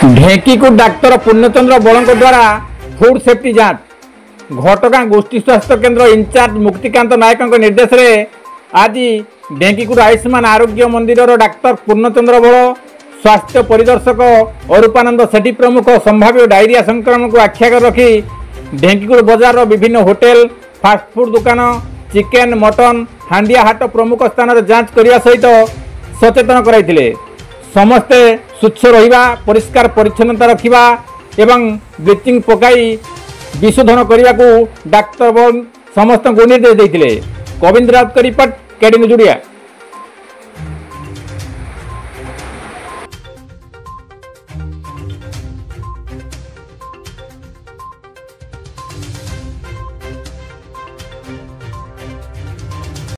ढेंकीकू doctor पूर्णचंद्र बल द्वारा food safety जांच घटगां गोष्ठी स्वास्थ्य केन्द्र इनचार्ज मुक्तिकांत नायक निर्देश में आज ढेंकीकूट आयुष्मान आरोग्य मंदिर डाक्तर पूर्णचंद्र बल स्वास्थ्य परिदर्शक अरूपानंद सेठी प्रमुख संभाव्य डायरिया संक्रमण को आख्या रखी ढेंकीकूट बजार विभिन्न होटेल फास्टफुड दुकान चिकेन मटन हांडिया हाट प्रमुख स्थान जांच करने सहित सचेतन कराइथिले। समस्ते स्वच्छ रहिबा परिष्कार परिच्छन्नता रखिबा एवं ब्लीचिंग पकाई विशोधन करने को डाक्तर बल समस्त को निर्देश देते। गोविंद राउत का रिपोर्ट, केडी न्यूज ओडिया।